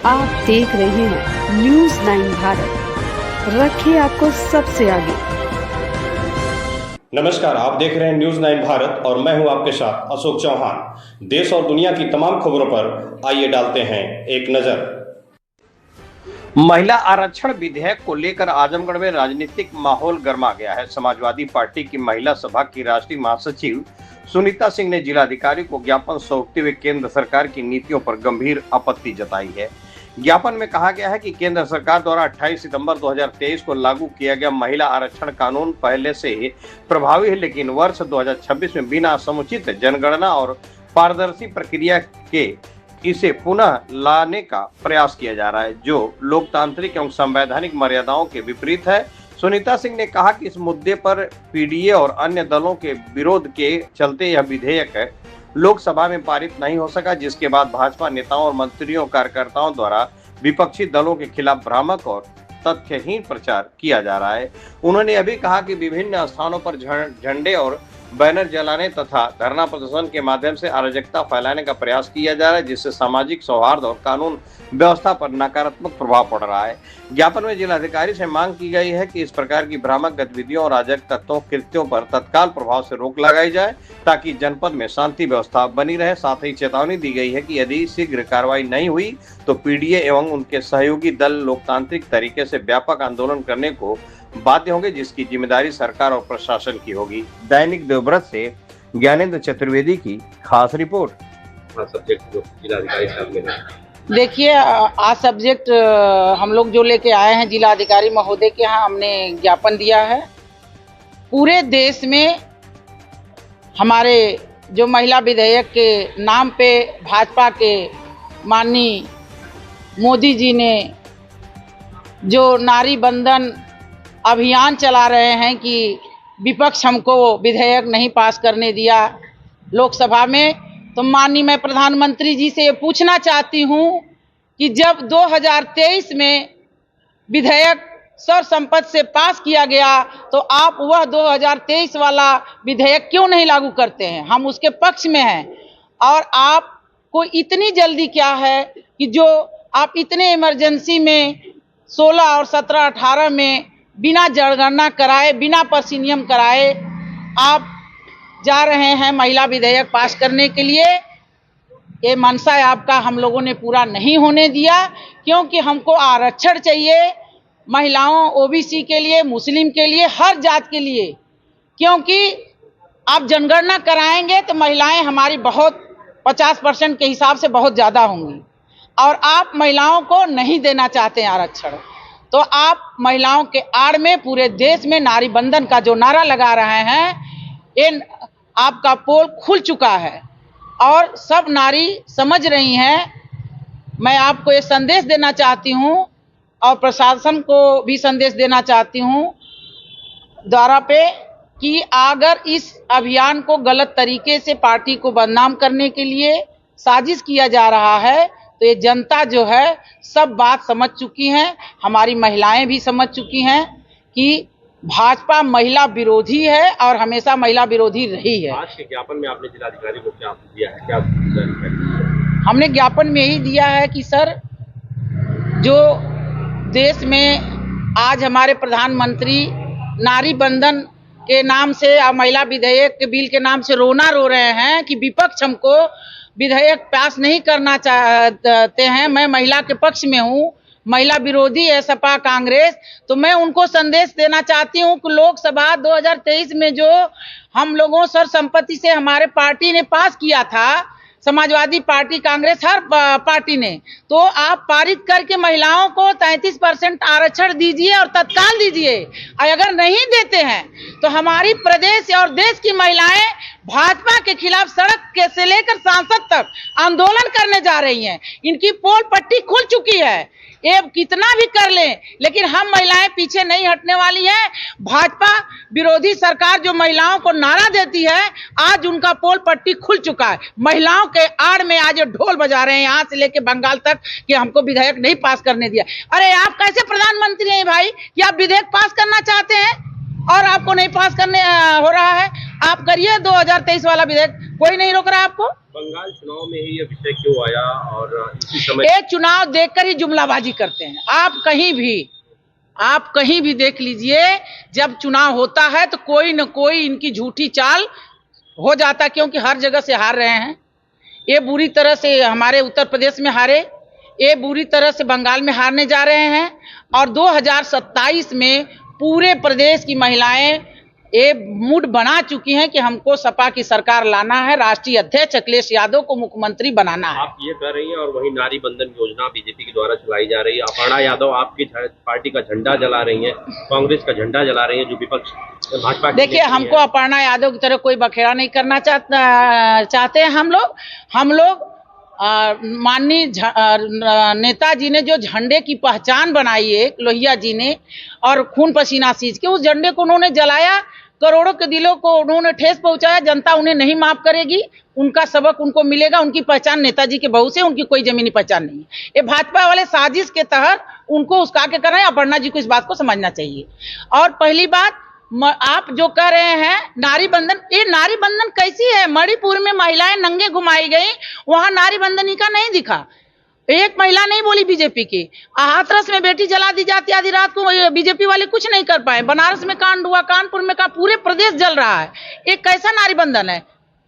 आप देख रहे हैं न्यूज़ 9 भारत, रखिए आपको सबसे आगे। नमस्कार, आप देख रहे हैं न्यूज़ 9 भारत और मैं हूं आपके साथ अशोक चौहान। देश और दुनिया की तमाम खबरों पर आइए डालते हैं एक नजर। महिला आरक्षण विधेयक को लेकर आजमगढ़ में राजनीतिक माहौल गर्मा गया है। समाजवादी पार्टी की महिला सभा की राष्ट्रीय महासचिव सुनीता सिंह ने जिलाधिकारी को ज्ञापन सौंपते हुए केंद्र सरकार की नीतियों पर गंभीर आपत्ति जताई है। ज्ञापन में कहा गया है कि केंद्र सरकार द्वारा 28 सितंबर 2023 को लागू किया गया महिला आरक्षण कानून पहले से प्रभावी है, लेकिन वर्ष 2026 में बिना समुचित जनगणना और पारदर्शी प्रक्रिया के इसे पुनः लाने का प्रयास किया जा रहा है, जो लोकतांत्रिक एवं संवैधानिक मर्यादाओं के विपरीत है। सुनीता सिंह ने कहा कि इस मुद्दे पर पीडीए और अन्य दलों के विरोध के चलते यह विधेयक लोकसभा में पारित नहीं हो सका, जिसके बाद भाजपा नेताओं और मंत्रियों कार्यकर्ताओं द्वारा विपक्षी दलों के खिलाफ भ्रामक और तथ्यहीन प्रचार किया जा रहा है। उन्होंने यह भी कहा कि विभिन्न स्थानों पर झंडे और बैनर जलाने तथा धरना प्रदर्शन के माध्यम से अराजकता फैलाने का प्रयास किया जा रहा है, जिससे सामाजिक सौहार्द और कानून व्यवस्था पर नकारात्मक प्रभाव पड़ रहा है। ज्ञापन में जिलाधिकारी से मांग की गई है कि इस प्रकार की भ्रामक गतिविधियों और अराजक तत्वों कृत्यों पर तत्काल प्रभाव से रोक लगाई जाए, ताकि जनपद में शांति व्यवस्था बनी रहे। साथ ही चेतावनी दी गई है कि यदि शीघ्र कार्रवाई नहीं हुई तो पीडीए एवं उनके सहयोगी दल लोकतांत्रिक तरीके से व्यापक आंदोलन करने को बाध्य होंगे, जिसकी जिम्मेदारी सरकार और प्रशासन की होगी। दैनिक देवव्रत से ज्ञानेंद्र चतुर्वेदी की खास रिपोर्ट। सब्जेक्ट जो जिलाधिकारी साहब ने देखिए, आज सब्जेक्ट हम लोग जो लेके आए हैं जिलाधिकारी महोदय के यहाँ, हमने ज्ञापन दिया है। पूरे देश में हमारे जो महिला विधेयक के नाम पे भाजपा के माननीय मोदी जी ने जो नारी बंधन अभियान चला रहे हैं कि विपक्ष हमको विधेयक नहीं पास करने दिया लोकसभा में, तो माननीय मैं प्रधानमंत्री जी से ये पूछना चाहती हूँ कि जब 2023 में विधेयक सर्वसम्मति से पास किया गया तो आप वह 2023 वाला विधेयक क्यों नहीं लागू करते हैं? हम उसके पक्ष में हैं। और आपको इतनी जल्दी क्या है कि जो आप इतने इमरजेंसी में 16 और 17, 18 में बिना जनगणना कराए, बिना प्रसिनियम कराए आप जा रहे हैं महिला विधेयक पास करने के लिए। ये मनसा आपका हम लोगों ने पूरा नहीं होने दिया, क्योंकि हमको आरक्षण चाहिए महिलाओं, ओबीसी के लिए, मुस्लिम के लिए, हर जात के लिए। क्योंकि आप जनगणना कराएंगे तो महिलाएं हमारी बहुत 50% के हिसाब से बहुत ज़्यादा होंगी, और आप महिलाओं को नहीं देना चाहते हैं आरक्षण। तो आप महिलाओं के आड़ में पूरे देश में नारी बंधन का जो नारा लगा रहे हैं, ये आपका पोल खुल चुका है और सब नारी समझ रही हैं। मैं आपको ये संदेश देना चाहती हूँ और प्रशासन को भी संदेश देना चाहती हूँ द्वारा पे कि अगर इस अभियान को गलत तरीके से पार्टी को बदनाम करने के लिए साजिश किया जा रहा है, तो ये जनता जो है सब बात समझ चुकी हैं, हमारी महिलाएं भी समझ चुकी हैं कि भाजपा महिला विरोधी है और हमेशा महिला विरोधी रही है। आज के ज्ञापन में आपने जिलाधिकारी को क्या दिया है? क्या हमने ज्ञापन में यही दिया है कि सर, जो देश में आज हमारे प्रधानमंत्री नारी बंधन के नाम से और महिला विधेयक के बिल के नाम से रोना रो रहे हैं कि विपक्ष हमको विधेयक पास नहीं करना चाहते हैं। मैं महिला के पक्ष में हूँ, महिला विरोधी है सपा कांग्रेस। तो मैं उनको संदेश देना चाहती हूँ कि लोकसभा 2023 में जो हम लोगों सर्वसम्मति से हमारे पार्टी ने पास किया था, समाजवादी पार्टी, कांग्रेस, हर पार्टी ने, तो आप पारित करके महिलाओं को 33% आरक्षण दीजिए और तत्काल दीजिए। और अगर नहीं देते हैं तो हमारी प्रदेश और देश की महिलाएं भाजपा के खिलाफ सड़क के से लेकर सांसद तक आंदोलन करने जा रही हैं। इनकी पोल पट्टी खुल चुकी है, ये कितना भी कर लें, लेकिन हम महिलाएं पीछे नहीं हटने वाली हैं। भाजपा विरोधी सरकार जो महिलाओं को नारा देती है, आज उनका पोल पट्टी खुल चुका है। महिलाओं के आड़ में आज ढोल बजा रहे हैं यहाँ से लेके बंगाल तक कि हमको विधेयक नहीं पास करने दिया। अरे आप कैसे प्रधानमंत्री हैं भाई कि आप विधेयक पास करना चाहते हैं और आपको नहीं पास करने हो रहा है। आप करिए 2023 वाला विधेयक, कोई नहीं रोक रहा आपको। बंगाल चुनाव में ही ये विषय क्यों आया और इसी समय एक चुनाव देखकर ही जुमलाबाजी करते हैं। आप कहीं भी देख लीजिए, जब चुनाव होता है तो कोई न कोई इनकी झूठी चाल हो जाता है, क्योंकि हर जगह से हार रहे हैं। ये बुरी तरह से हमारे उत्तर प्रदेश में हारे, ये बुरी तरह से बंगाल में हारने जा रहे हैं, और 2027 में पूरे प्रदेश की महिलाएं ये मूड बना चुकी हैं कि हमको सपा की सरकार लाना है, राष्ट्रीय अध्यक्ष अखिलेश यादव को मुख्यमंत्री बनाना है। आप ये कर रही हैं और वही नारी बंधन योजना बीजेपी के द्वारा चलाई जा रही है। अपर्णा यादव आपकी पार्टी का झंडा जला रही हैं, कांग्रेस का झंडा जला रही हैं, जो विपक्ष भाजपा। देखिए, हमको अपर्णा यादव की तरह कोई बखेड़ा नहीं करना चाहते हैं। हम लोग माननीय नेताजी ने जो झंडे की पहचान बनाई है, लोहिया जी ने, और खून पसीना सींच के उस झंडे को उन्होंने जलाया, करोड़ों के दिलों को उन्होंने ठेस पहुंचाया। जनता उन्हें नहीं माफ करेगी, उनका सबक उनको मिलेगा। उनकी पहचान नेताजी के बहू से, उनकी कोई जमीनी पहचान नहीं है। ये भाजपा वाले साजिश के तहत उनको उसका के कर रहे हैं। अपर्णा जी को इस बात को समझना चाहिए। और पहली बात, आप जो कह रहे हैं नारी बंधन, ये नारी बंधन कैसी है? मणिपुर में महिलाएं नंगे घुमाई गई, वहां नारी बंधन का नहीं दिखा। एक महिला नहीं बोली बीजेपी की। हाथरस में बेटी जला दी जाती आधी रात को, बीजेपी वाले कुछ नहीं कर पाए। बनारस में कांड हुआ, कानपुर में पूरे प्रदेश जल रहा है। ये कैसा नारी बंधन है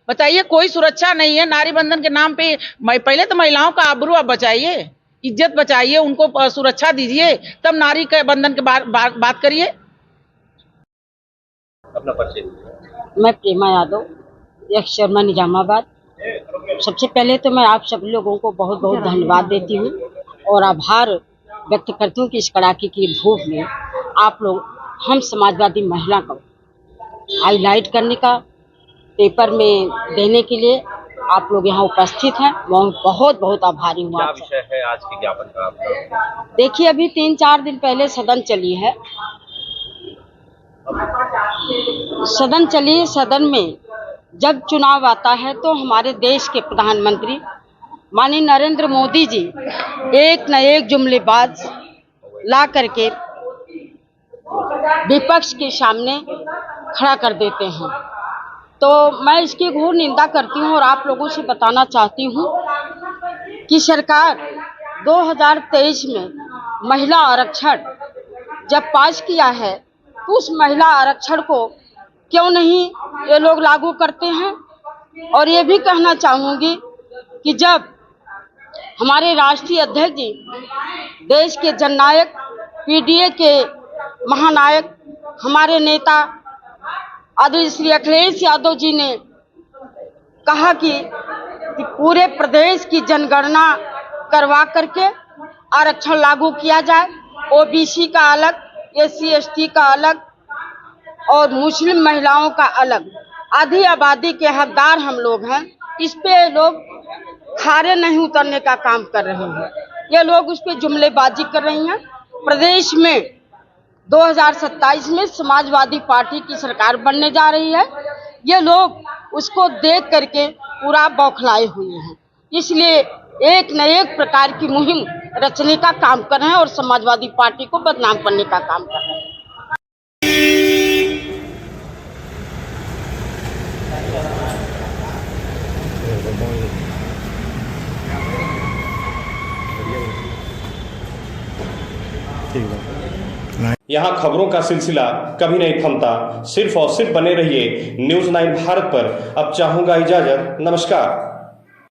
बताइए? कोई सुरक्षा नहीं है नारी बंधन के नाम पे। पहले तो महिलाओं का आबरू आप बचाइए, इज्जत बचाइए, उनको सुरक्षा दीजिए, तब नारी के बंधन के बात करिए। अपना परिचय। मैं प्रेमा यादव, यक्ष शर्मा, निजामाबाद। सबसे पहले तो मैं आप सभी लोगों को बहुत बहुत धन्यवाद देती हूँ और आभार व्यक्त करती हूँ कि इस कड़ाके की धूप में आप लोग हम समाजवादी महिला को हाईलाइट करने का, पेपर में देने के लिए आप लोग यहाँ उपस्थित हैं। मैं बहुत बहुत आभारी हूँ। क्या विषय है आज के ज्ञापन का आपका? देखिए, अभी 3-4 दिन पहले सदन चली है। सदन में जब चुनाव आता है तो हमारे देश के प्रधानमंत्री माननीय नरेंद्र मोदी जी एक न एक जुमलेबाज ला करके विपक्ष के सामने खड़ा कर देते हैं। तो मैं इसकी घोर निंदा करती हूं और आप लोगों से बताना चाहती हूं कि सरकार 2023 में महिला आरक्षण जब पास किया है तो उस महिला आरक्षण को क्यों नहीं ये लोग लागू करते हैं। और ये भी कहना चाहूँगी कि जब हमारे राष्ट्रीय अध्यक्ष जी, देश के जननायक, पीडीए के महानायक, हमारे नेता आदरणीय श्री अखिलेश यादव जी ने कहा कि पूरे प्रदेश की जनगणना करवा करके आरक्षण लागू किया जाए, ओबीसी का अलग, SC ST का अलग और मुस्लिम महिलाओं का अलग। आधी आबादी के हकदार हम लोग हैं। इस पे लोग खारे नहीं उतरने का काम कर रहे हैं। ये लोग उस पे जुमलेबाजी कर रही हैं। प्रदेश में 2027 में समाजवादी पार्टी की सरकार बनने जा रही है। ये लोग उसको देख करके पूरा बौखलाए हुए हैं, इसलिए एक न एक प्रकार की मुहिम रचने का काम कर रहे हैं और समाजवादी पार्टी को बदनाम करने का काम कर रहे हैं। यहाँ खबरों का सिलसिला कभी नहीं थमता। सिर्फ और सिर्फ बने रहिए न्यूज़ 9 भारत पर। अब चाहूंगा इजाजत। नमस्कार।